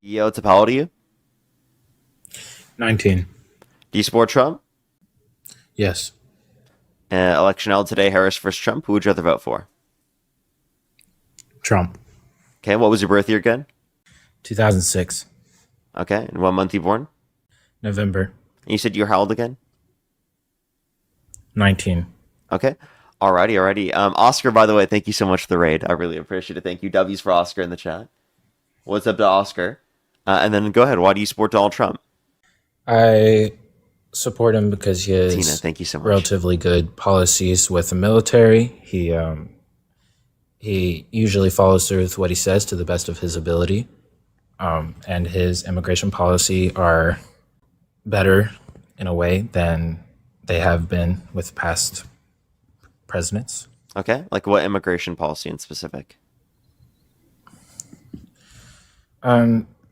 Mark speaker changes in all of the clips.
Speaker 1: Yo, it's how old are you?
Speaker 2: 19.
Speaker 1: Do you support Trump?
Speaker 2: Yes.
Speaker 1: Election held today, Harris versus Trump. Who would you rather vote for?
Speaker 2: Trump.
Speaker 1: Okay, what was your birth year again?
Speaker 2: 2006.
Speaker 1: Okay, and what month you born?
Speaker 2: November.
Speaker 1: And you said you're how old again?
Speaker 2: 19.
Speaker 1: Okay, alrighty. Oscar, by the way, thank you so much for the raid. I really appreciate it. Thank you. W's for Oscar in the chat. What's up to Oscar? And then go ahead. Why do you support Donald Trump?
Speaker 2: I support him because he has
Speaker 1: Tina, thank you so much.
Speaker 2: relatively good policies with the military. He usually follows through with what he says to the best of his ability. And his immigration policy are better in a way than they have been with past presidents.
Speaker 1: Okay, like what immigration policy in specific?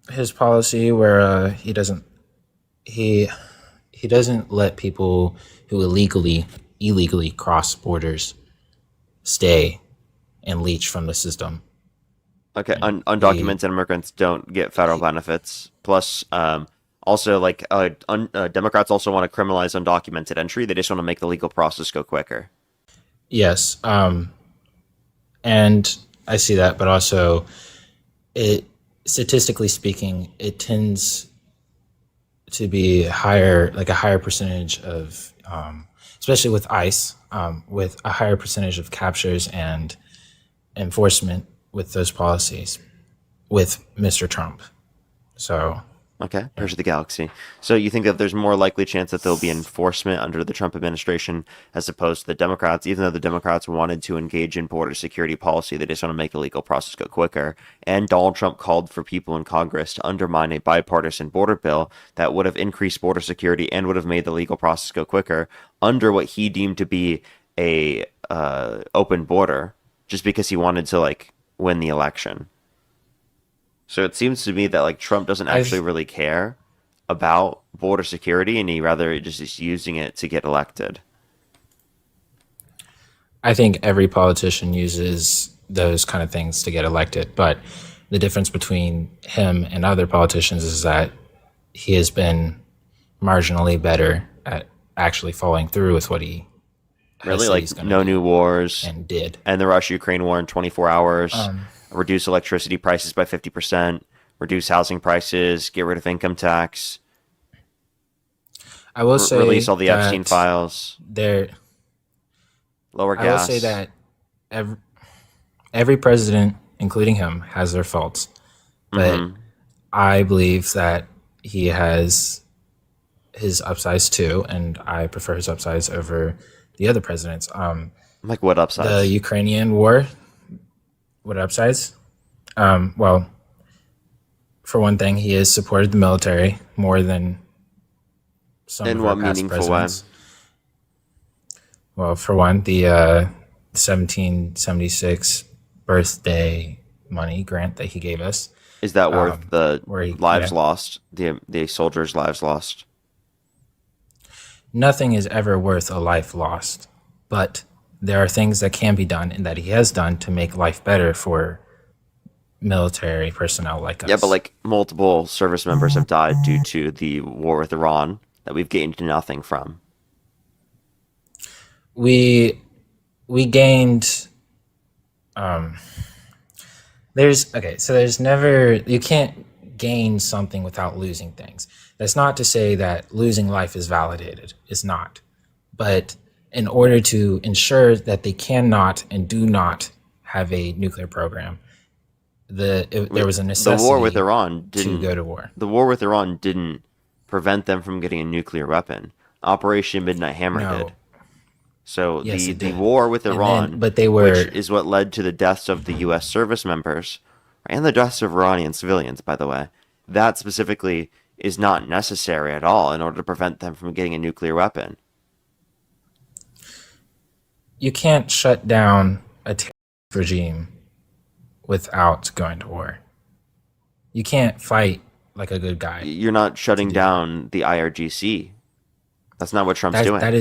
Speaker 2: His policy where he doesn't let people who illegally cross borders stay and leech from the system.
Speaker 1: Okay, undocumented immigrants don't get federal benefits. Plus, also, Democrats also want to criminalize undocumented entry. They just want to make the legal process go quicker.
Speaker 2: Yes, and I see that, but also, statistically speaking, it tends to be a higher percentage of, especially with ICE, with a higher percentage of captures and enforcement with those policies with Mr. Trump. So,
Speaker 1: okay, here's the galaxy. So you think that there's more likely chance that there'll be enforcement under the Trump administration as opposed to the Democrats, even though the Democrats wanted to engage in border security policy, they just want to make the legal process go quicker. And Donald Trump called for people in Congress to undermine a bipartisan border bill that would have increased border security and would have made the legal process go quicker under what he deemed to be a open border, just because he wanted to win the election. So it seems to me that Trump doesn't actually really care about border security, and he rather just is using it to get elected.
Speaker 2: I think every politician uses those kind of things to get elected, but the difference between him and other politicians is that he has been marginally better at actually following through with what he
Speaker 1: really no new wars
Speaker 2: and did,
Speaker 1: and the Russia-Ukraine war in 24 hours. Reduce electricity prices by 50%, reduce housing prices, get rid of income tax.
Speaker 2: I will say
Speaker 1: release all the Epstein files. Lower gas.
Speaker 2: I will say that every president, including him, has their faults, but I believe that he has his upsides too, and I prefer his upsides over the other presidents.
Speaker 1: Like what upsides?
Speaker 2: The Ukrainian war. What upsides? Well, for one thing, he has supported the military more than some of our past presidents. Well, for one, the 1776 birthday money grant that he gave us.
Speaker 1: Is that worth the lives lost, the soldiers' lives lost?
Speaker 2: Nothing is ever worth a life lost, but there are things that can be done and that he has done to make life better for military personnel like us.
Speaker 1: Yeah, but multiple service members have died due to the war with Iran that we've gained nothing from.
Speaker 2: We gained there's never, you can't gain something without losing things. That's not to say that losing life is validated. It's not. But in order to ensure that they cannot and do not have a nuclear program, there was a necessity
Speaker 1: the war with Iran
Speaker 2: to go to war.
Speaker 1: The war with Iran didn't prevent them from getting a nuclear weapon. Operation Midnight Hammer did. So
Speaker 2: yes,
Speaker 1: the war with Iran,
Speaker 2: which
Speaker 1: is what led to the deaths of the U.S. service members and the deaths of Iranian civilians, by the way, that specifically is not necessary at all in order to prevent them from getting a nuclear weapon.
Speaker 2: You can't shut down a terrorist regime without going to war. You can't fight like a good guy.
Speaker 1: You're not shutting down the IRGC. That's not what Trump's doing.
Speaker 2: That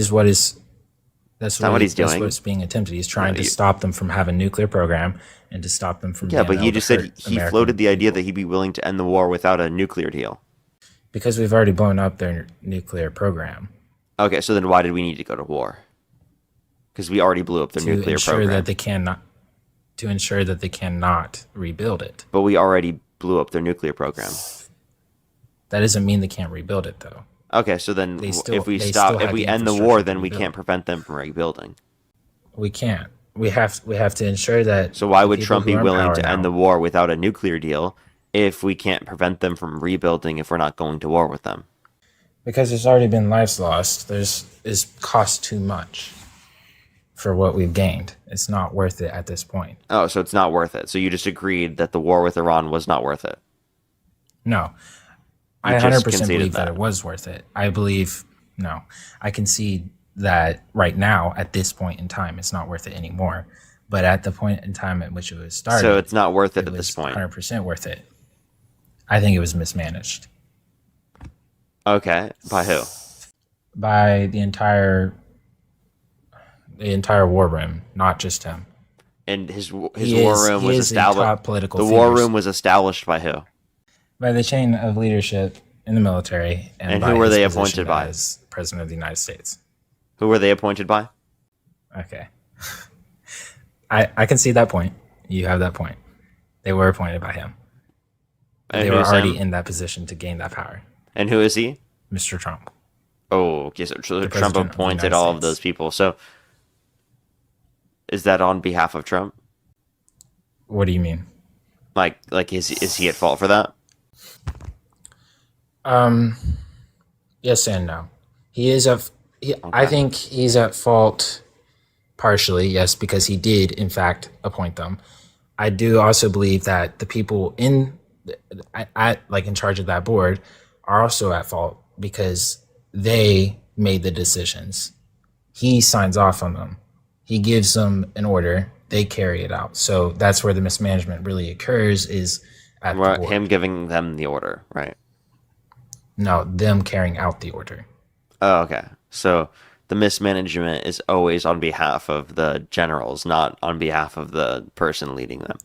Speaker 2: That's
Speaker 1: not what he's
Speaker 2: that's
Speaker 1: doing.
Speaker 2: what's being attempted. He's trying to
Speaker 1: you-
Speaker 2: stop them from having a nuclear program and to stop them from
Speaker 1: Yeah,
Speaker 2: being
Speaker 1: but he
Speaker 2: able
Speaker 1: just
Speaker 2: to
Speaker 1: said
Speaker 2: hurt
Speaker 1: he
Speaker 2: American
Speaker 1: floated the idea
Speaker 2: people.
Speaker 1: that he'd be willing to end the war without a nuclear deal.
Speaker 2: Because we've already blown up their nuclear program
Speaker 1: Okay, so then why did we need to go to war? Because we already blew up their
Speaker 2: to
Speaker 1: nuclear
Speaker 2: ensure
Speaker 1: program.
Speaker 2: that they cannot rebuild it.
Speaker 1: But we already blew up their nuclear program.
Speaker 2: That doesn't mean they can't rebuild it, though.
Speaker 1: Okay, so then
Speaker 2: They still-
Speaker 1: if we
Speaker 2: they
Speaker 1: stop,
Speaker 2: still
Speaker 1: if
Speaker 2: have
Speaker 1: we
Speaker 2: the
Speaker 1: end the
Speaker 2: infrastructure
Speaker 1: war,
Speaker 2: to
Speaker 1: then we
Speaker 2: rebuild.
Speaker 1: can't prevent them from rebuilding.
Speaker 2: We can't. We have to ensure that.
Speaker 1: So why
Speaker 2: the
Speaker 1: would
Speaker 2: people
Speaker 1: Trump
Speaker 2: who
Speaker 1: be
Speaker 2: are in
Speaker 1: willing
Speaker 2: power
Speaker 1: to end
Speaker 2: now-
Speaker 1: the war without a nuclear deal if we can't prevent them from rebuilding if we're not going to war with them?
Speaker 2: Because there's already been lives lost. It's cost too much for what we've gained. It's not worth it at this point.
Speaker 1: Oh, so it's not worth it. So you just agreed that the war with Iran was not worth it.
Speaker 2: No,
Speaker 1: You
Speaker 2: I
Speaker 1: just
Speaker 2: 100%
Speaker 1: conceded
Speaker 2: believe that
Speaker 1: that.
Speaker 2: it was worth it. I believe no. I concede that right now at this point in time, it's not worth it anymore. But at the point in time at which it was started,
Speaker 1: So it's not worth it
Speaker 2: it
Speaker 1: at
Speaker 2: was
Speaker 1: this point.
Speaker 2: 100% worth it. I think it was mismanaged
Speaker 1: Okay, by who?
Speaker 2: by the entire war room, not just him.
Speaker 1: And his
Speaker 2: He
Speaker 1: war
Speaker 2: is-
Speaker 1: room
Speaker 2: he
Speaker 1: was
Speaker 2: is the
Speaker 1: established.
Speaker 2: top political
Speaker 1: The war
Speaker 2: figures.
Speaker 1: room was established by who?
Speaker 2: By the chain of leadership in the military,
Speaker 1: And
Speaker 2: by
Speaker 1: who were
Speaker 2: his
Speaker 1: they
Speaker 2: position
Speaker 1: appointed by?
Speaker 2: as president of the United States.
Speaker 1: Who were they appointed by?
Speaker 2: Okay, I can see that point. You have that point. They were appointed by him.
Speaker 1: And
Speaker 2: They were
Speaker 1: who's
Speaker 2: already
Speaker 1: him?
Speaker 2: in that position to gain that power.
Speaker 1: And who is he?
Speaker 2: Mr. Trump.
Speaker 1: Oh, okay. So Trump
Speaker 2: president of the
Speaker 1: appointed
Speaker 2: United
Speaker 1: all of
Speaker 2: States.
Speaker 1: those people. So is that on behalf of Trump?
Speaker 2: What do you mean?
Speaker 1: Like is he at fault for that?
Speaker 2: Yes and no. He is I think he's at fault partially, yes, because he did in fact appoint them. I do also believe that the people in charge of that board are also at fault because they made the decisions. He signs off on them. He gives them an order. They carry it out. So that's where the mismanagement really occurs is at the
Speaker 1: Well,
Speaker 2: board.
Speaker 1: him giving them the order, right?
Speaker 2: No, them carrying out the order.
Speaker 1: Oh, okay. So the mismanagement is always on behalf of the generals, not on behalf of the person leading them.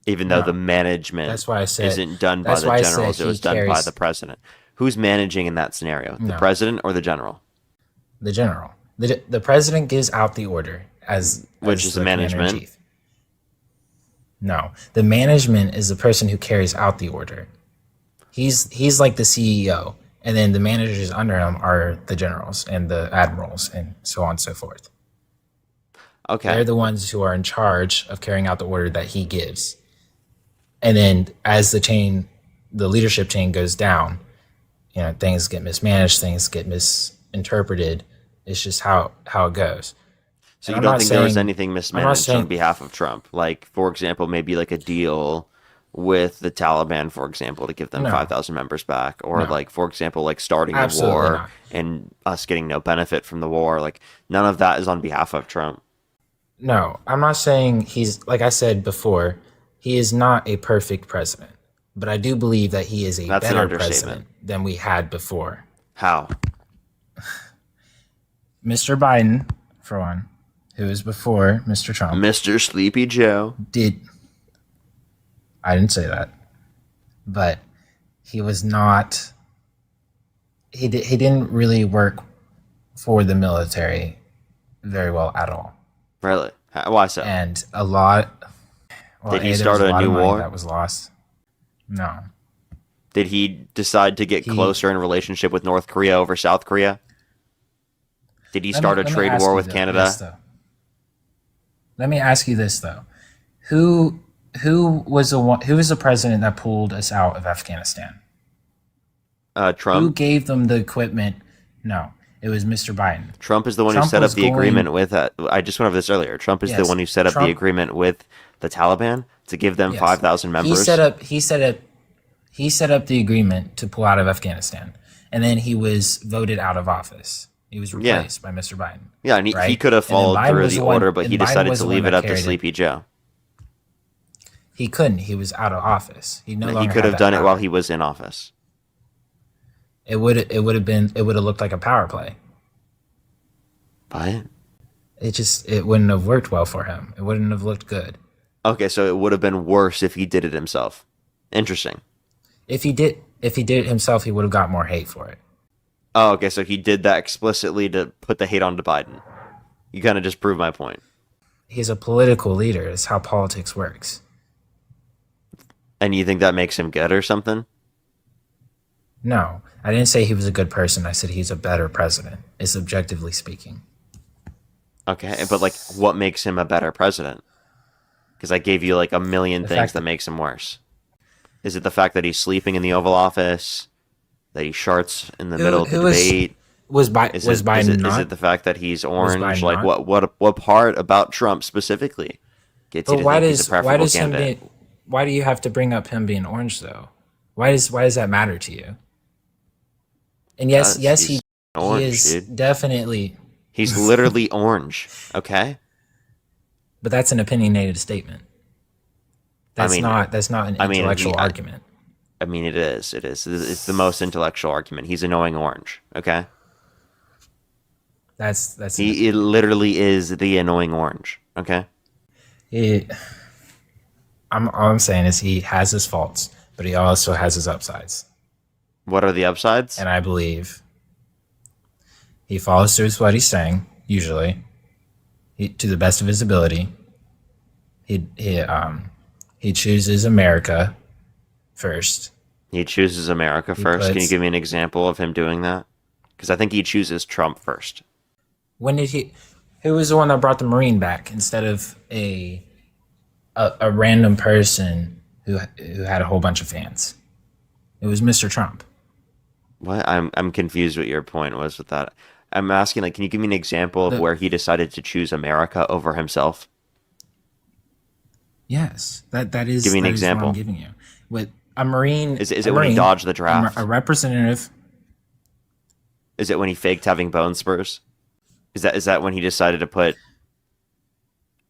Speaker 1: Even though
Speaker 2: No.
Speaker 1: the management
Speaker 2: That's why I said-
Speaker 1: isn't done by
Speaker 2: that's
Speaker 1: the
Speaker 2: why I said
Speaker 1: generals, it
Speaker 2: he
Speaker 1: was done by
Speaker 2: carries-
Speaker 1: the president. Who's managing in that scenario? The
Speaker 2: No.
Speaker 1: president or the general?
Speaker 2: The general. The president gives out the order
Speaker 1: Which is the management?
Speaker 2: commander-in-chief. No, the management is the person who carries out the order. He's like the CEO, and then the managers under him are the generals and the admirals and so on and so forth.
Speaker 1: Okay.
Speaker 2: They're the ones who are in charge of carrying out the order that he gives. And then as the leadership chain goes down, things get mismanaged, things get misinterpreted. It's just how it goes.
Speaker 1: So
Speaker 2: And
Speaker 1: you
Speaker 2: I'm
Speaker 1: don't
Speaker 2: not
Speaker 1: think there was
Speaker 2: saying-
Speaker 1: anything
Speaker 2: I'm not
Speaker 1: mismanaged
Speaker 2: saying-
Speaker 1: on behalf of Trump? Like, for example, maybe like a deal with the Taliban, for example, to give them
Speaker 2: No.
Speaker 1: 5,000 members back, or
Speaker 2: No.
Speaker 1: like, for example, like starting
Speaker 2: Absolutely
Speaker 1: a war
Speaker 2: not.
Speaker 1: and us getting no benefit from the war. Like, none of that is on behalf of Trump.
Speaker 2: No, I'm not saying he's, like I said before, he is not a perfect president. But I do believe that he is a
Speaker 1: That's an
Speaker 2: better
Speaker 1: understatement.
Speaker 2: president than we had before.
Speaker 1: How?
Speaker 2: Mr. Biden, for one, who was before Mr. Trump,
Speaker 1: Mr. Sleepy Joe.
Speaker 2: I didn't say that, but he was not. He didn't really work for the military very well at all,
Speaker 1: Really? Why so?
Speaker 2: and a lot. Well,
Speaker 1: Did he
Speaker 2: there
Speaker 1: start
Speaker 2: was
Speaker 1: a
Speaker 2: lot of
Speaker 1: new
Speaker 2: money
Speaker 1: war?
Speaker 2: that was lost? No,
Speaker 1: Did he decide to get closer in relationship with North Korea over South Korea? Did he start a
Speaker 2: Let me
Speaker 1: trade
Speaker 2: ask
Speaker 1: war
Speaker 2: you
Speaker 1: with
Speaker 2: this,
Speaker 1: Canada?
Speaker 2: though. Let me ask you this though: Who was the president that pulled us out of Afghanistan? Who
Speaker 1: Trump.
Speaker 2: gave them the equipment? No, it was Mr. Biden.
Speaker 1: Trump is the one who
Speaker 2: Trump
Speaker 1: set up
Speaker 2: was
Speaker 1: the
Speaker 2: going-
Speaker 1: agreement with. I just went over this earlier. Trump is the
Speaker 2: Yes,
Speaker 1: one who set up the
Speaker 2: Trump-
Speaker 1: agreement with the Taliban to give them
Speaker 2: Yes.
Speaker 1: 5,000 members.
Speaker 2: He set up the agreement to pull out of Afghanistan, and then he was voted out of office. He was replaced by Mr. Biden.
Speaker 1: Yeah, and he
Speaker 2: right?
Speaker 1: could have
Speaker 2: And then
Speaker 1: followed
Speaker 2: Biden
Speaker 1: through
Speaker 2: was
Speaker 1: the
Speaker 2: one-
Speaker 1: order, but
Speaker 2: and
Speaker 1: he
Speaker 2: Biden
Speaker 1: decided
Speaker 2: was
Speaker 1: to
Speaker 2: the
Speaker 1: leave
Speaker 2: one
Speaker 1: it
Speaker 2: that
Speaker 1: up to
Speaker 2: carried it.
Speaker 1: Sleepy Joe.
Speaker 2: He couldn't. He was out of office. He no
Speaker 1: He
Speaker 2: longer
Speaker 1: could
Speaker 2: had
Speaker 1: have
Speaker 2: that
Speaker 1: done it
Speaker 2: power.
Speaker 1: while he was in office.
Speaker 2: It would have looked like a power play.
Speaker 1: What?
Speaker 2: It wouldn't have worked well for him. It wouldn't have looked good.
Speaker 1: Okay, so it would have been worse if he did it himself. Interesting.
Speaker 2: If he did it himself, he would have got more hate for it.
Speaker 1: Oh, okay, so he did that explicitly to put the hate onto Biden. You kind of just proved my point.
Speaker 2: He's a political leader. It's how politics works.
Speaker 1: And you think that makes him good or something?
Speaker 2: No, I didn't say he was a good person. I said he's a better president. It's objectively speaking.
Speaker 1: Okay, but like, what makes him a better president? Because I gave you like a million things that makes him worse. Is it the fact that he's sleeping in the Oval Office? That he sharts in the middle of the debate?
Speaker 2: Was Biden not?
Speaker 1: Is it the fact that he's orange?
Speaker 2: Biden
Speaker 1: Like,
Speaker 2: not?
Speaker 1: what part about Trump specifically gets you to think he's a preferable candidate?
Speaker 2: Why do you have to bring up him being orange though? Why does that matter to you? And yes, he is dude. Definitely.
Speaker 1: He's literally orange. Okay.
Speaker 2: But that's an opinionated statement. That's not an intellectual argument.
Speaker 1: I mean, it is. It is. It's the most intellectual argument. He's annoying orange. Okay. It literally is the annoying orange. Okay.
Speaker 2: All I'm saying is he has his faults, but he also has his upsides.
Speaker 1: What are the upsides?
Speaker 2: And I believe he follows through with what he's saying, usually, to the best of his ability. He chooses America first.
Speaker 1: He chooses America first. Can you give me an example of him doing that? Because I think he chooses Trump first.
Speaker 2: When did he? Who was the one that brought the Marine back instead of a random person who had a whole bunch of fans? It was Mr. Trump.
Speaker 1: What? I'm confused what your point was with that. I'm asking, like, can you give me an example of where he decided to choose America over himself?
Speaker 2: Yes, that is.
Speaker 1: Give me an example.
Speaker 2: I'm giving you with a Marine.
Speaker 1: Is it when he dodged the draft?
Speaker 2: A representative.
Speaker 1: Is it when he faked having bone spurs? Is that when he decided to put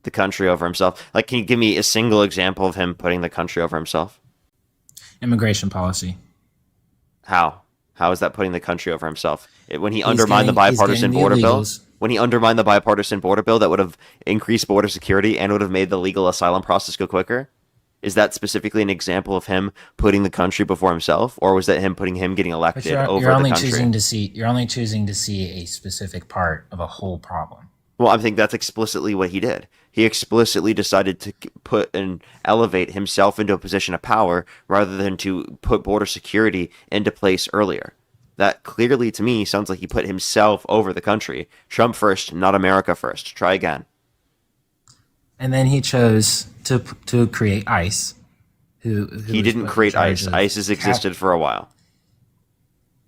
Speaker 1: the country over himself? Like, can you give me a single example of him putting the country over himself?
Speaker 2: Immigration policy.
Speaker 1: How? How is that putting the country over himself? When he undermined the bipartisan border bill? When he undermined the bipartisan border bill that would have increased border security and would have made the legal asylum process go quicker? Is that specifically an example of him putting the country before himself, or was that him getting elected over the country?
Speaker 2: You're only choosing to see a specific part of a whole problem.
Speaker 1: Well, I think that's explicitly what he did. He explicitly decided to put and elevate himself into a position of power rather than to put border security into place earlier. That clearly, to me, sounds like he put himself over the country. Trump first, not America first. Try again.
Speaker 2: And then he chose to create ICE.
Speaker 1: He didn't create ICE. ICE has existed for a while.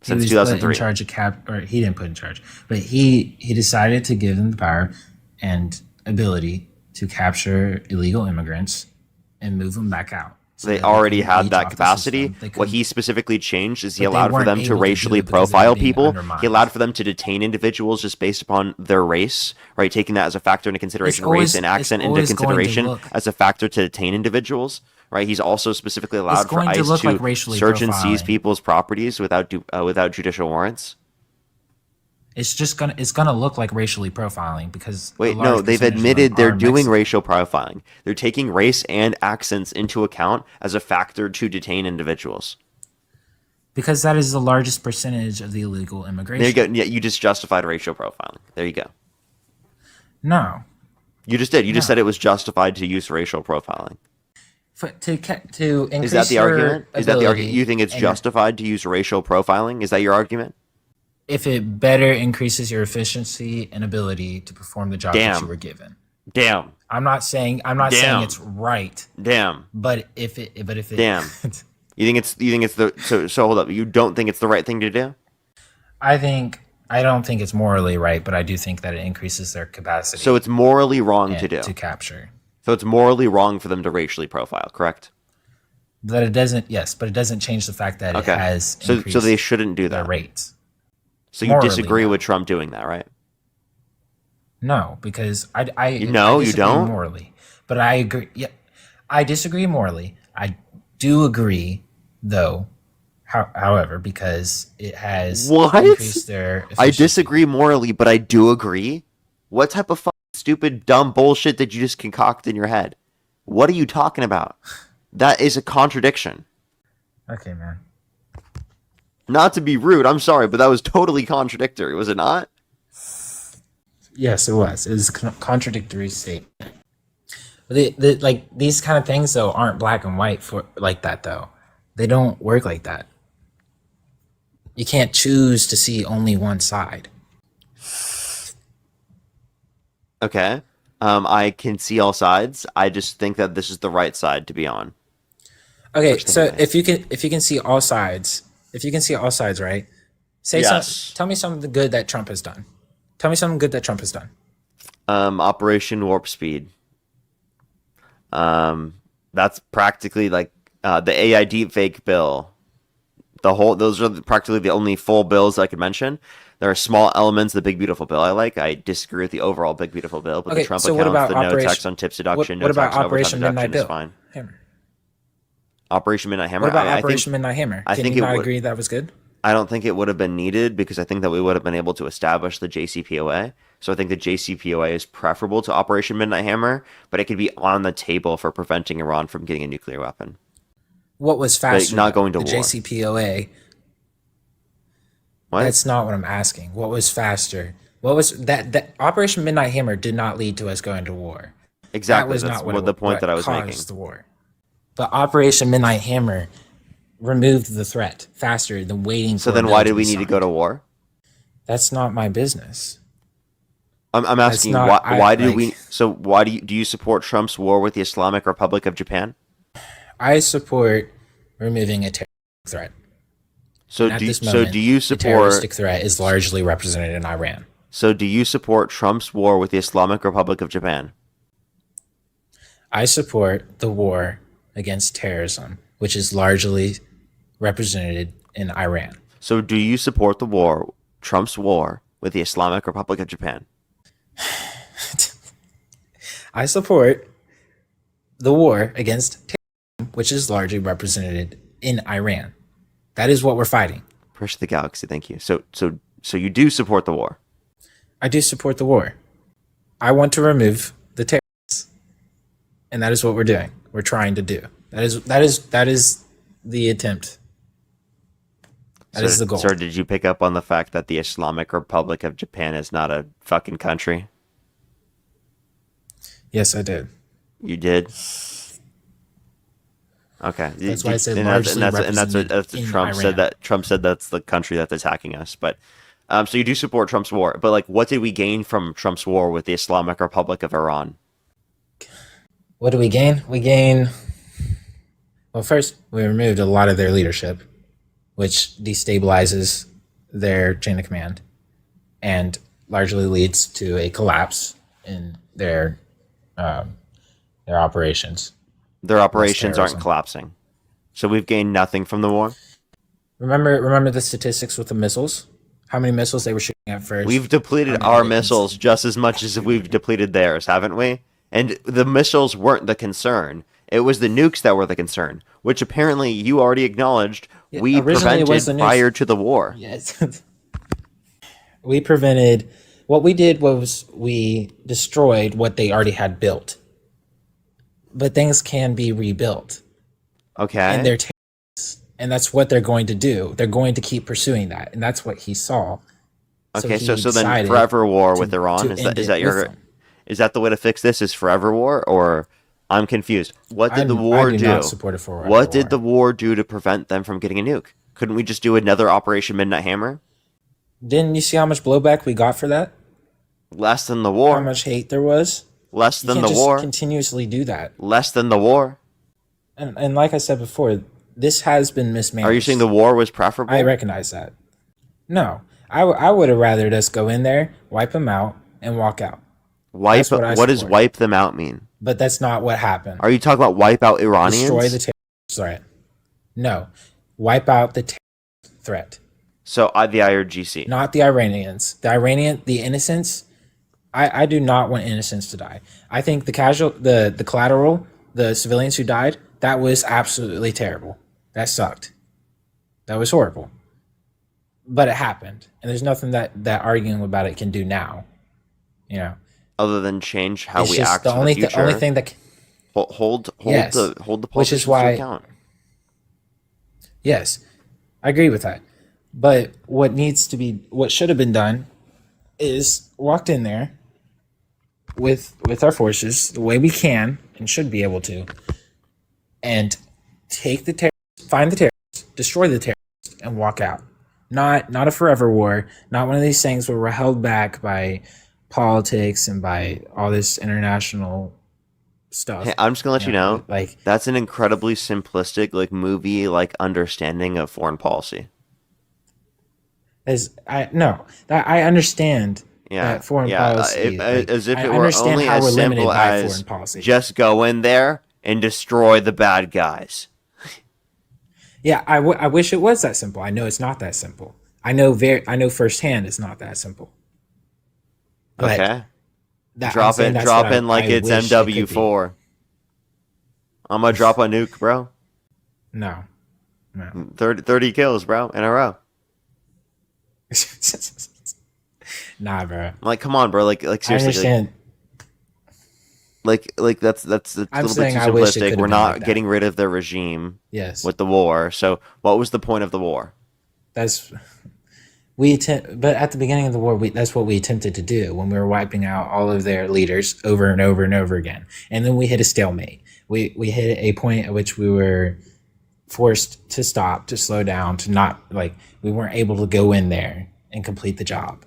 Speaker 1: Since 2003.
Speaker 2: In charge of or he didn't put in charge, but he decided to give them the power and ability to capture illegal immigrants and move them back out.
Speaker 1: So they already had that capacity. What he specifically changed is he allowed for them to racially profile people. He allowed for them to detain individuals just based upon their race, right? Taking that as a factor into consideration, race and accent into consideration as a factor to detain individuals, right? He's also specifically allowed for ICE to search and seize people's properties without judicial warrants.
Speaker 2: It's gonna look like racially profiling because
Speaker 1: they've admitted they're doing racial profiling. They're taking race and accents into account as a factor to detain individuals.
Speaker 2: Because that is the largest percentage of the illegal immigration.
Speaker 1: There you go. Yeah, you just justified racial profiling. There you go.
Speaker 2: No.
Speaker 1: You just did. You just said it was justified to use racial profiling.
Speaker 2: To increase
Speaker 1: Is that the argument? Is that the argument? You think it's justified to use racial profiling? Is that your argument?
Speaker 2: If it better increases your efficiency and ability to perform the job that you were given.
Speaker 1: Damn.
Speaker 2: I'm not saying it's right.
Speaker 1: Damn.
Speaker 2: But if it
Speaker 1: Damn. You think it's the so hold up. You don't think it's the right thing to do?
Speaker 2: I don't think it's morally right, but I do think that it increases their capacity.
Speaker 1: So it's morally wrong to do.
Speaker 2: To capture.
Speaker 1: So it's morally wrong for them to racially profile, correct?
Speaker 2: But it doesn't change the fact that it has increased
Speaker 1: so they shouldn't do that.
Speaker 2: Their rates.
Speaker 1: So you disagree with Trump doing that, right?
Speaker 2: No, because I
Speaker 1: disagree you don't
Speaker 2: morally, but I agree. Yeah, I disagree morally. I do agree, though. However, because it has increased their efficiency.
Speaker 1: I disagree morally, but I do agree. What type of fucking stupid, dumb bullshit did you just concoct in your head? What are you talking about? That is a contradiction.
Speaker 2: Okay, man.
Speaker 1: Not to be rude, I'm sorry, but that was totally contradictory, was it not?
Speaker 2: Yes, it was. It was a contradictory statement. Like these kind of things though aren't black and white for like that though. They don't work like that. You can't choose to see only one side.
Speaker 1: Okay. I can see all sides. I just think that this is the right side to be on.
Speaker 2: Okay,
Speaker 1: First thing
Speaker 2: so
Speaker 1: I think.
Speaker 2: if you can see all sides, right? Say
Speaker 1: Yes.
Speaker 2: some. Tell me something good that Trump has done. Tell me something good that Trump has done.
Speaker 1: Operation Warp Speed. That's practically like the AI deepfake bill. Those are practically the only full bills I could mention. There are small elements of the Big Beautiful Bill I like. I disagree with the overall Big Beautiful Bill, but
Speaker 2: Okay,
Speaker 1: the Trump
Speaker 2: so what
Speaker 1: accounts,
Speaker 2: about
Speaker 1: the no
Speaker 2: Operation?
Speaker 1: tax on tip deduction,
Speaker 2: What
Speaker 1: no
Speaker 2: about
Speaker 1: tax on overtime
Speaker 2: Operation Midnight
Speaker 1: deduction is
Speaker 2: Bill?
Speaker 1: fine.
Speaker 2: Hammer.
Speaker 1: Operation Midnight Hammer.
Speaker 2: What about
Speaker 1: I
Speaker 2: Operation
Speaker 1: think
Speaker 2: Midnight Hammer?
Speaker 1: I
Speaker 2: Can
Speaker 1: think
Speaker 2: you
Speaker 1: it
Speaker 2: not
Speaker 1: would.
Speaker 2: agree that was good?
Speaker 1: I don't think it would have been needed because I think that we would have been able to establish the JCPOA. So I think the JCPOA is preferable to Operation Midnight Hammer, but it could be on the table for preventing Iran from getting a nuclear weapon,
Speaker 2: What was
Speaker 1: but
Speaker 2: faster
Speaker 1: not
Speaker 2: though?
Speaker 1: going to
Speaker 2: The
Speaker 1: war.
Speaker 2: JCPOA.
Speaker 1: What?
Speaker 2: That's not what I'm asking. What was faster? What was that Operation Midnight Hammer did not lead to us going to war. That
Speaker 1: Exactly.
Speaker 2: was
Speaker 1: That's
Speaker 2: not what
Speaker 1: the point that I was
Speaker 2: caused
Speaker 1: making.
Speaker 2: the war. But Operation Midnight Hammer removed the threat faster than waiting
Speaker 1: So
Speaker 2: for a
Speaker 1: then
Speaker 2: bill
Speaker 1: why
Speaker 2: to
Speaker 1: did we
Speaker 2: be
Speaker 1: need to go
Speaker 2: signed.
Speaker 1: to war?
Speaker 2: That's not my business.
Speaker 1: I'm
Speaker 2: That's
Speaker 1: asking
Speaker 2: not
Speaker 1: why did
Speaker 2: like
Speaker 1: we so why do you support Trump's war with the Islamic Republic of Japan?
Speaker 2: I support removing a terroristic threat. And at this
Speaker 1: So
Speaker 2: moment,
Speaker 1: do you
Speaker 2: the terroristic
Speaker 1: support
Speaker 2: threat is largely represented in Iran.
Speaker 1: Trump's war with the Islamic Republic of Japan?
Speaker 2: I support the war against terrorism, which is largely represented in Iran.
Speaker 1: So do you support Trump's war with the Islamic Republic of Japan?
Speaker 2: I support the war against terrorism, which is largely represented in Iran. That is what we're fighting.
Speaker 1: Push the galaxy, thank you. So you do support the war.
Speaker 2: I do support the war. I want to remove the terrorists, and that is what we're doing. We're trying to do. That is the attempt. That is the goal.
Speaker 1: Sir, did you pick up on the fact that the Islamic Republic of Japan is not a fucking country?
Speaker 2: Yes, I did.
Speaker 1: You did? Okay.
Speaker 2: That's why I said
Speaker 1: And
Speaker 2: largely
Speaker 1: that's
Speaker 2: represented
Speaker 1: what
Speaker 2: in
Speaker 1: Trump
Speaker 2: Iran.
Speaker 1: said that Trump said that's the country that's attacking us. But so you do support Trump's war, but like, what did we gain from Trump's war with the Islamic Republic of Iran?
Speaker 2: What do we gain? We gain. Well, first, we removed a lot of their leadership, which destabilizes their chain of command and largely leads to a collapse in their operations.
Speaker 1: Their operations aren't
Speaker 2: terrorism.
Speaker 1: collapsing, so we've gained nothing from the war.
Speaker 2: Remember the statistics with the missiles? How many missiles they were shooting at first?
Speaker 1: We've depleted
Speaker 2: How many
Speaker 1: our
Speaker 2: they
Speaker 1: missiles just as much as we've depleted theirs, haven't we? And the missiles weren't the concern. It was the nukes that were the concern, which apparently you already acknowledged we
Speaker 2: originally it was the
Speaker 1: prevented
Speaker 2: nukes.
Speaker 1: prior to the war.
Speaker 2: Yes. We prevented. What we did was we destroyed what they already had built. But things can be rebuilt,
Speaker 1: Okay.
Speaker 2: and they're terrorists, and that's what they're going to do. They're going to keep pursuing that, and that's what he saw.
Speaker 1: Okay,
Speaker 2: he
Speaker 1: so then
Speaker 2: decided
Speaker 1: forever war
Speaker 2: to-
Speaker 1: with Iran
Speaker 2: to
Speaker 1: is
Speaker 2: end
Speaker 1: that
Speaker 2: it with them.
Speaker 1: is that the way to fix this? Is forever war, or I'm confused. What did the war
Speaker 2: I do
Speaker 1: do?
Speaker 2: not support it for
Speaker 1: What did the war do to prevent them from getting a nuke? Couldn't we just do another Operation Midnight Hammer?
Speaker 2: Didn't you see how much blowback we got for that?
Speaker 1: Less than the
Speaker 2: How
Speaker 1: war.
Speaker 2: much hate there was?
Speaker 1: Less
Speaker 2: You
Speaker 1: than
Speaker 2: can't
Speaker 1: the
Speaker 2: just
Speaker 1: war.
Speaker 2: continuously do that.
Speaker 1: Less than the war.
Speaker 2: And like I said before, this has been mismanaged.
Speaker 1: Are you saying the war was preferable?
Speaker 2: I recognize that. No, I would have rather us go in there, wipe them out, and walk out.
Speaker 1: Wipe.
Speaker 2: That's what I
Speaker 1: What does
Speaker 2: support.
Speaker 1: wipe them out mean?
Speaker 2: But that's not what happened.
Speaker 1: Are you talking about wipe out Iranians?
Speaker 2: Destroy the terrorist threat. No, wipe out the terrorist threat,
Speaker 1: So the IRGC.
Speaker 2: not the Iranians. The innocents. I do not want innocents to die. I think the collateral, the civilians who died, that was absolutely terrible. That sucked. That was horrible. But it happened, and there's nothing that arguing about it can do now. You know,
Speaker 1: other than change how
Speaker 2: it's
Speaker 1: we
Speaker 2: just
Speaker 1: act for the
Speaker 2: the only
Speaker 1: future.
Speaker 2: thing that
Speaker 1: Hold
Speaker 2: yes,
Speaker 1: the
Speaker 2: which is
Speaker 1: politicians to
Speaker 2: why
Speaker 1: account.
Speaker 2: yes, I agree with that. But what should have been done is walked in there with our forces the way we can and should be able to, and take the terrorists, find the terrorists, destroy the terrorists, and walk out. Not a forever war. Not one of these things where we're held back by politics and by all this international
Speaker 1: Hey,
Speaker 2: stuff.
Speaker 1: I'm just gonna let you know
Speaker 2: Like
Speaker 1: that's an incredibly simplistic, like movie, like understanding of foreign policy.
Speaker 2: as I no that I understand
Speaker 1: Yeah,
Speaker 2: that foreign
Speaker 1: yeah.
Speaker 2: policy. Like
Speaker 1: As if
Speaker 2: I
Speaker 1: it were
Speaker 2: understand
Speaker 1: only
Speaker 2: how
Speaker 1: as
Speaker 2: we're
Speaker 1: simple
Speaker 2: limited by
Speaker 1: as
Speaker 2: foreign policy.
Speaker 1: just go in there and destroy the bad guys.
Speaker 2: Yeah, I wish it was that simple. I know it's not that simple. I know firsthand it's not that simple. But
Speaker 1: Okay,
Speaker 2: I'm saying that's what
Speaker 1: drop in like
Speaker 2: I
Speaker 1: it's
Speaker 2: wish it could be.
Speaker 1: MW4. I'm gonna drop a nuke, bro.
Speaker 2: No, no.
Speaker 1: 30 kills, bro, in a row.
Speaker 2: Nah, bro.
Speaker 1: I'm like, come on, bro. Like
Speaker 2: I
Speaker 1: seriously,
Speaker 2: understand.
Speaker 1: like that's a
Speaker 2: I'm
Speaker 1: little bit
Speaker 2: saying
Speaker 1: too
Speaker 2: I wish it
Speaker 1: simplistic.
Speaker 2: could
Speaker 1: We're
Speaker 2: have been like
Speaker 1: not
Speaker 2: that.
Speaker 1: getting rid of their regime
Speaker 2: Yes,
Speaker 1: with the war. So, what was the point of the war?
Speaker 2: that's but at the beginning of the war, that's what we attempted to do when we were wiping out all of their leaders over and over and over again, and then we hit a stalemate. We hit a point at which we were forced to stop, to slow down, to not like we weren't able to go in there and complete the job.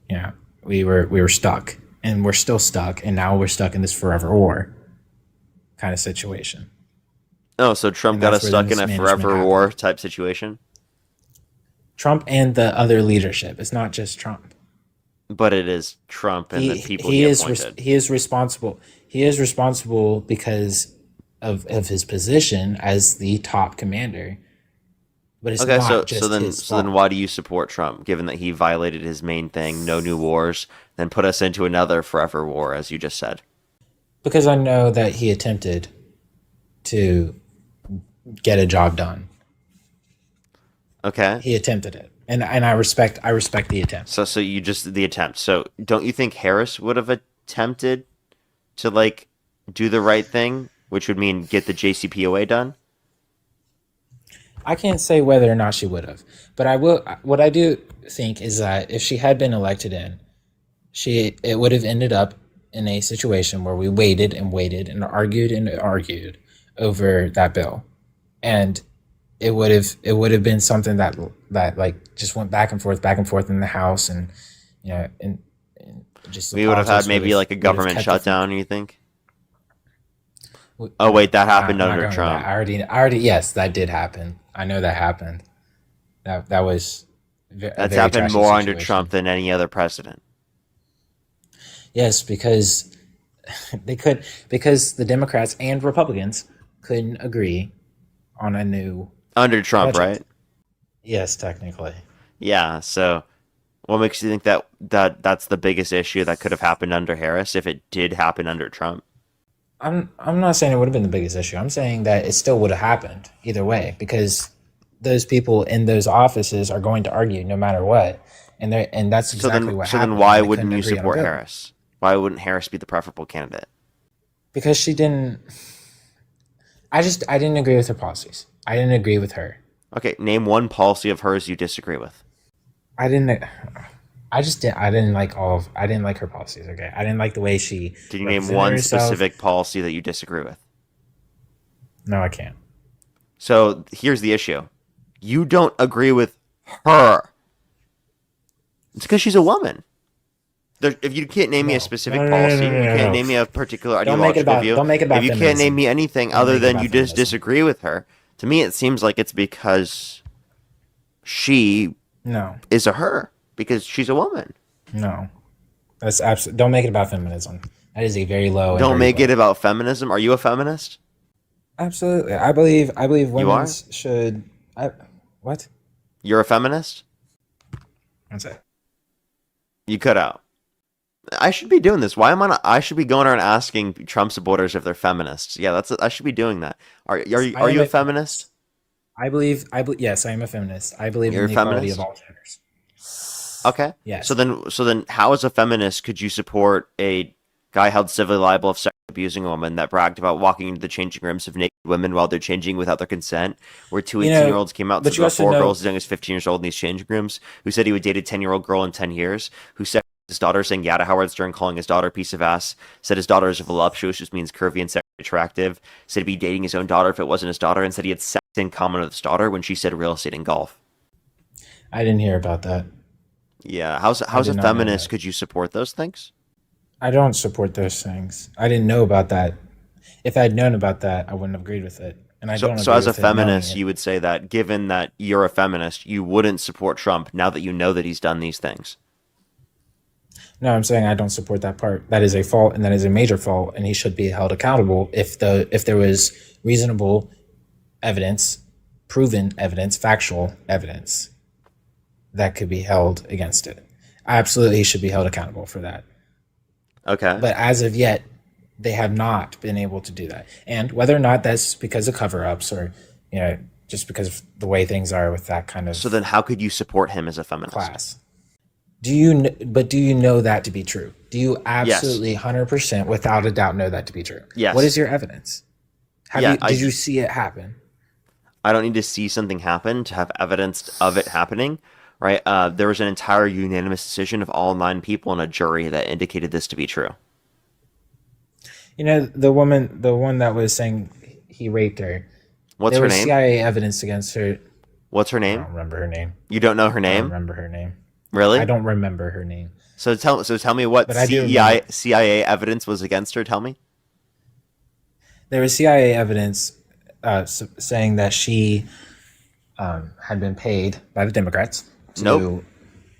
Speaker 2: You know, we were stuck, and we're still stuck, and now we're stuck in this forever war kind of situation.
Speaker 1: Oh, so Trump
Speaker 2: And
Speaker 1: got
Speaker 2: that's
Speaker 1: us
Speaker 2: where the
Speaker 1: stuck in a
Speaker 2: mismanagement
Speaker 1: forever
Speaker 2: happened.
Speaker 1: war type situation.
Speaker 2: Trump and the other leadership. It's not just Trump.
Speaker 1: But it is Trump and the people he appointed.
Speaker 2: He is responsible. He is responsible because of his position as the top commander. But it's
Speaker 1: Okay,
Speaker 2: not just his
Speaker 1: so then
Speaker 2: fault.
Speaker 1: why do you support Trump, given that he violated his main thing, no new wars, then put us into another forever war, as you just said?
Speaker 2: Because I know that he attempted to get a job done.
Speaker 1: Okay.
Speaker 2: He attempted it, and I respect the attempt.
Speaker 1: So you just the attempt. So don't you think Harris would have attempted to like do the right thing, which would mean get the JCPOA done?
Speaker 2: I can't say whether or not she would have, but I will. What I do think is that if she had been elected in, it would have ended up in a situation where we waited and waited and argued over that bill, and it would have been something that like just went back and forth in the House, and you know, and just the
Speaker 1: We would have had
Speaker 2: politics
Speaker 1: maybe like a
Speaker 2: would have
Speaker 1: government
Speaker 2: kept the thing.
Speaker 1: shutdown, you think? Oh wait, that happened
Speaker 2: Not
Speaker 1: under
Speaker 2: going to
Speaker 1: Trump.
Speaker 2: that. I already, yes, that did happen. I know that happened. That was a
Speaker 1: That's
Speaker 2: very
Speaker 1: happened
Speaker 2: trashy
Speaker 1: more under
Speaker 2: situation.
Speaker 1: Trump than any other president.
Speaker 2: Yes, because because the Democrats and Republicans couldn't agree on a new
Speaker 1: Under Trump,
Speaker 2: budget.
Speaker 1: right?
Speaker 2: Yes, technically.
Speaker 1: Yeah, so what makes you think that's the biggest issue that could have happened under Harris if it did happen under Trump?
Speaker 2: I'm not saying it would have been the biggest issue. I'm saying that it still would have happened either way because those people in those offices are going to argue no matter what, and that's exactly what
Speaker 1: So
Speaker 2: happened.
Speaker 1: then why
Speaker 2: They
Speaker 1: wouldn't
Speaker 2: couldn't
Speaker 1: you
Speaker 2: agree on a
Speaker 1: support
Speaker 2: bill.
Speaker 1: Harris? Why wouldn't Harris be the preferable candidate?
Speaker 2: Because she didn't. I didn't agree with her policies. I didn't agree with her.
Speaker 1: Okay, name one policy of hers you disagree with.
Speaker 2: I didn't. I didn't like I didn't like her policies. Okay, I didn't like the way she
Speaker 1: Can you name
Speaker 2: represented
Speaker 1: one
Speaker 2: herself.
Speaker 1: specific policy that you disagree with?
Speaker 2: No, I can't.
Speaker 1: So here's the issue. You don't agree with her. It's because she's a woman. If you can't name me a specific policy, you can't name me a particular
Speaker 2: Don't make it
Speaker 1: ideological
Speaker 2: about.
Speaker 1: view.
Speaker 2: Don't make it about
Speaker 1: If you can't
Speaker 2: feminism.
Speaker 1: name me anything
Speaker 2: Don't
Speaker 1: other
Speaker 2: make it
Speaker 1: than
Speaker 2: about
Speaker 1: you just
Speaker 2: feminism.
Speaker 1: disagree with her, to me it seems like it's because she
Speaker 2: No,
Speaker 1: is a her because she's a woman.
Speaker 2: no. That's absolutely. Don't make it about feminism. That is a very low. and
Speaker 1: Don't
Speaker 2: very
Speaker 1: make
Speaker 2: low.
Speaker 1: it about feminism. Are you a feminist?
Speaker 2: Absolutely. I believe
Speaker 1: You are?
Speaker 2: women should. What?
Speaker 1: You're a feminist?
Speaker 2: What's that?
Speaker 1: You cut out. I should be doing this. Why am I not? I should be going around asking Trump supporters if they're feminists. Yeah, I should be doing that. Are you a feminist?
Speaker 2: I believe. Yes, I am a feminist. I believe
Speaker 1: You're
Speaker 2: in
Speaker 1: a
Speaker 2: the equality
Speaker 1: feminist?
Speaker 2: of all genders.
Speaker 1: Okay.
Speaker 2: Yes.
Speaker 1: So then, how as a feminist could you support a guy held civilly liable of sexually abusing a woman that bragged about walking into the changing rooms of naked women while they're changing without their consent? Where two
Speaker 2: You
Speaker 1: 18-year-olds came out
Speaker 2: but
Speaker 1: to
Speaker 2: you
Speaker 1: the
Speaker 2: also
Speaker 1: four
Speaker 2: know,
Speaker 1: girls as young as 15 years old in these changing rooms, who said he would date a 10-year-old girl in 10 years, who said his daughter, saying yeah to Howard Stern, calling his daughter a piece of ass, said his daughter is voluptuous, which means curvy and sexually attractive, said he'd be dating his own daughter if it wasn't his daughter, and said he had sex in common with his daughter when she said real estate and golf.
Speaker 2: I didn't hear about that.
Speaker 1: Yeah,
Speaker 2: I
Speaker 1: how's a
Speaker 2: did not know
Speaker 1: feminist
Speaker 2: that.
Speaker 1: could you support those things?
Speaker 2: I don't support those things. I didn't know about that. If I'd known about that, I wouldn't have agreed with it. And I don't
Speaker 1: So
Speaker 2: agree
Speaker 1: as a
Speaker 2: with it knowing
Speaker 1: feminist,
Speaker 2: it.
Speaker 1: you would say that given that you're a feminist, you wouldn't support Trump now that you know that he's done these things.
Speaker 2: No, I'm saying I don't support that part. That is a fault, and that is a major fault, and he should be held accountable if there was reasonable evidence, proven evidence, factual evidence that could be held against it. Absolutely, he should be held accountable for that.
Speaker 1: Okay.
Speaker 2: But as of yet, they have not been able to do that. And whether or not that's because of cover-ups or, just because of the way things are with that kind of
Speaker 1: So then how could you support him as a feminist?
Speaker 2: class. Do you know that to be true? Do you absolutely 100% without a doubt know that to be true?
Speaker 1: Yes.
Speaker 2: What is your evidence? Did you see it happen?
Speaker 1: I don't need to see something happen to have evidence of it happening, right? There was an entire unanimous decision of all 9 people in a jury that indicated this to be true.
Speaker 2: The one that was saying he raped her.
Speaker 1: What's
Speaker 2: There
Speaker 1: her
Speaker 2: was
Speaker 1: name?
Speaker 2: CIA evidence against her.
Speaker 1: What's her
Speaker 2: I
Speaker 1: name?
Speaker 2: don't remember her name.
Speaker 1: You don't know her
Speaker 2: I don't
Speaker 1: name?
Speaker 2: remember her name.
Speaker 1: Really?
Speaker 2: I don't remember her name.
Speaker 1: So tell me what
Speaker 2: But I do remember.
Speaker 1: CIA evidence was against her. Tell me.
Speaker 2: There was CIA evidence saying that she had been paid by the Democrats to
Speaker 1: Nope.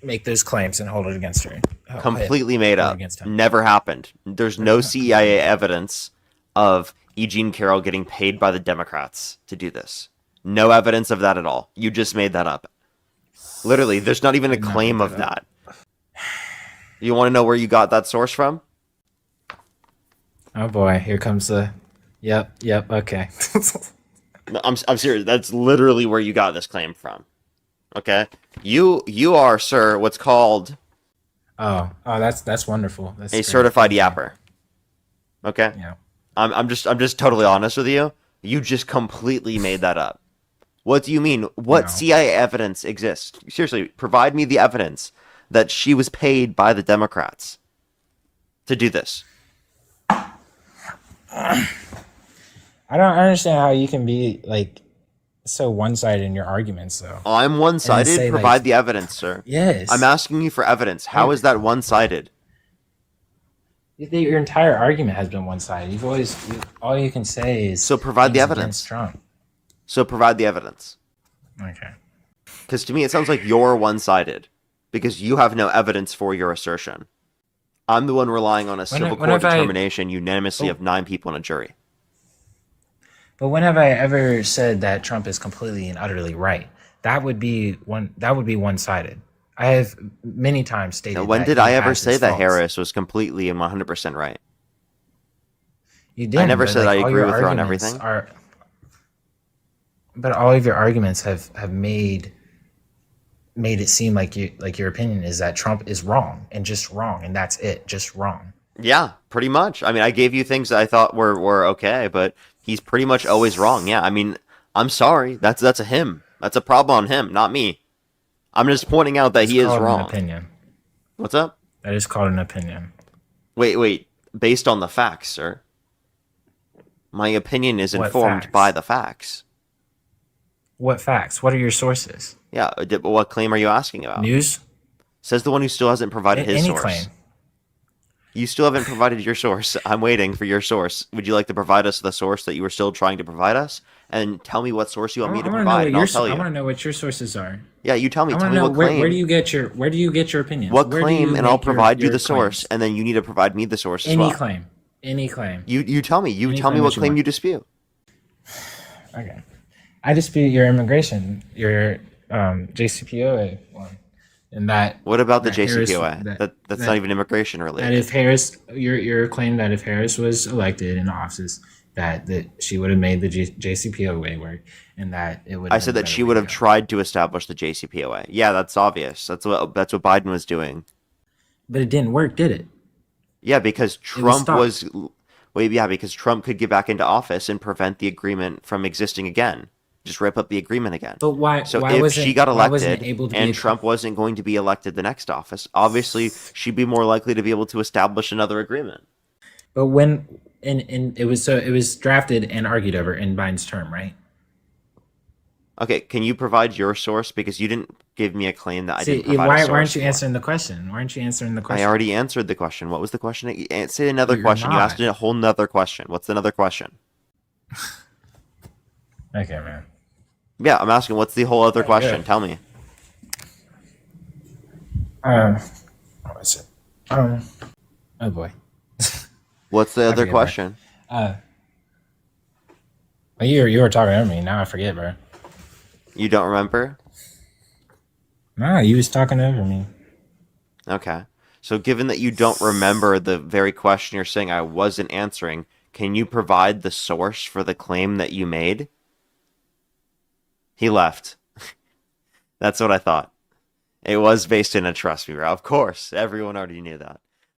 Speaker 2: make those claims and hold it against her.
Speaker 1: Completely made
Speaker 2: Hold it
Speaker 1: up.
Speaker 2: against him.
Speaker 1: Never happened. There's no CIA evidence of E. Jean Carroll getting paid by the Democrats to do this. No evidence of that at all. You just made that up. Literally, there's not even a
Speaker 2: Did not
Speaker 1: claim
Speaker 2: make
Speaker 1: of
Speaker 2: that
Speaker 1: that. You want to know where you got that source from?
Speaker 2: Oh boy, here comes the. Yep. Okay.
Speaker 1: No, I'm serious. That's literally where you got this claim from. Okay? You are, sir, what's called
Speaker 2: that's wonderful. That's
Speaker 1: a
Speaker 2: great.
Speaker 1: certified yapper. Okay?
Speaker 2: Yeah.
Speaker 1: I'm just totally honest with you. You just completely made that up. What do you mean? What
Speaker 2: No.
Speaker 1: CIA evidence exists? Seriously, provide me the evidence that she was paid by the Democrats to do this.
Speaker 2: I don't understand how you can be like so one-sided in your arguments, though.
Speaker 1: I'm one-sided.
Speaker 2: say,
Speaker 1: Provide
Speaker 2: like-
Speaker 1: the evidence, sir.
Speaker 2: Yes.
Speaker 1: I'm asking you for evidence. How is that one-sided?
Speaker 2: Your entire argument has been one-sided. All you can say is
Speaker 1: So provide the
Speaker 2: things
Speaker 1: evidence.
Speaker 2: against Trump.
Speaker 1: So provide the evidence.
Speaker 2: Okay.
Speaker 1: Because to me, it sounds like you're one-sided because you have no evidence for your assertion. I'm the one relying on a civil
Speaker 2: when
Speaker 1: court
Speaker 2: have I-
Speaker 1: determination unanimously of 9 people in a jury.
Speaker 2: But when have I ever said that Trump is completely and utterly right? That would be one-sided. I have many times stated.
Speaker 1: Now, when
Speaker 2: that
Speaker 1: did
Speaker 2: he
Speaker 1: I ever
Speaker 2: has
Speaker 1: say
Speaker 2: his
Speaker 1: that
Speaker 2: faults.
Speaker 1: Harris was completely and 100% right?
Speaker 2: You didn't.
Speaker 1: never
Speaker 2: but,
Speaker 1: said I
Speaker 2: all
Speaker 1: agree
Speaker 2: your
Speaker 1: with her on
Speaker 2: arguments
Speaker 1: everything.
Speaker 2: But all of your arguments have made it seem like your opinion is that Trump is wrong, and that's it, just wrong.
Speaker 1: Yeah, pretty much. I mean, I gave you things that I thought were okay, but he's pretty much always wrong. Yeah, I mean, I'm sorry. That's a him. That's a problem on him, not me. I'm just pointing out that he is
Speaker 2: Called an
Speaker 1: wrong.
Speaker 2: opinion.
Speaker 1: What's up?
Speaker 2: That is called an opinion.
Speaker 1: Wait. Based on the facts, sir. My opinion is
Speaker 2: What
Speaker 1: informed
Speaker 2: facts?
Speaker 1: by the facts.
Speaker 2: What facts? What are your sources?
Speaker 1: Yeah, what claim are you asking about?
Speaker 2: News?
Speaker 1: Says the one who still hasn't provided his
Speaker 2: Any
Speaker 1: source.
Speaker 2: claim.
Speaker 1: You still haven't provided your source. I'm waiting for your source. Would you like to provide us the source that you were still trying to provide us? And tell me what source you want me to provide, and I'll tell
Speaker 2: I want
Speaker 1: you.
Speaker 2: to know what your sources are.
Speaker 1: Yeah, you tell me.
Speaker 2: I
Speaker 1: Tell
Speaker 2: want
Speaker 1: me
Speaker 2: to know
Speaker 1: what claim.
Speaker 2: where do you get your opinions?
Speaker 1: What
Speaker 2: Where do
Speaker 1: claim,
Speaker 2: you
Speaker 1: and I'll
Speaker 2: make
Speaker 1: provide you
Speaker 2: your
Speaker 1: the source,
Speaker 2: claims?
Speaker 1: and then you need to provide me the source as
Speaker 2: Any
Speaker 1: well.
Speaker 2: claim. Any claim.
Speaker 1: You tell me. You
Speaker 2: Any
Speaker 1: tell me
Speaker 2: claim
Speaker 1: what
Speaker 2: that you
Speaker 1: claim
Speaker 2: want.
Speaker 1: you dispute.
Speaker 2: Okay. I dispute your immigration, your JCPOA one. And that
Speaker 1: What about the
Speaker 2: that Harris-
Speaker 1: JCPOA? That's
Speaker 2: that-
Speaker 1: not even immigration
Speaker 2: that
Speaker 1: related.
Speaker 2: if Harris your claim that if Harris was elected in office, that she would have made the JCPOA work, and that it would
Speaker 1: I
Speaker 2: have been
Speaker 1: said
Speaker 2: the
Speaker 1: that
Speaker 2: better
Speaker 1: she
Speaker 2: way
Speaker 1: would
Speaker 2: to
Speaker 1: have
Speaker 2: go.
Speaker 1: tried to establish the JCPOA. Yeah, that's obvious. That's what Biden was doing.
Speaker 2: But it didn't work, did it?
Speaker 1: Yeah, because
Speaker 2: It was
Speaker 1: Trump
Speaker 2: stopped.
Speaker 1: was. Wait, yeah, because Trump could get back into office and prevent the agreement from existing again. Just rip up the agreement again.
Speaker 2: But why
Speaker 1: So if she got
Speaker 2: why wasn't it
Speaker 1: elected
Speaker 2: able to be
Speaker 1: and Trump wasn't going to be elected the next office, obviously she'd be more likely to be able to establish another agreement.
Speaker 2: but when and it was drafted and argued over in Biden's term, right?
Speaker 1: Okay, can you provide your source? Because you didn't give me a claim that I didn't
Speaker 2: See,
Speaker 1: provide a
Speaker 2: why
Speaker 1: source
Speaker 2: aren't you
Speaker 1: for.
Speaker 2: answering the question? Why aren't you answering the
Speaker 1: I
Speaker 2: question?
Speaker 1: already answered the question. What was the question? Say another
Speaker 2: You're
Speaker 1: question. You asked
Speaker 2: not.
Speaker 1: a whole nother question. What's another question?
Speaker 2: Okay, man.
Speaker 1: Yeah, I'm asking what's the whole other
Speaker 2: All right,
Speaker 1: question?
Speaker 2: good.
Speaker 1: Tell me.
Speaker 2: Um, what was it? Oh boy,
Speaker 1: What's the
Speaker 2: I
Speaker 1: other
Speaker 2: forget, bro.
Speaker 1: question?
Speaker 2: Uh, well, you were talking over me. Now I forget, bro.
Speaker 1: You don't remember?
Speaker 2: No, you was talking over me.
Speaker 1: Okay. So given that you don't remember the very question you're saying I wasn't answering, can you provide the source for the claim that you made? He left. That's what I thought. It was based in a trust bureau. Of course, everyone already knew that.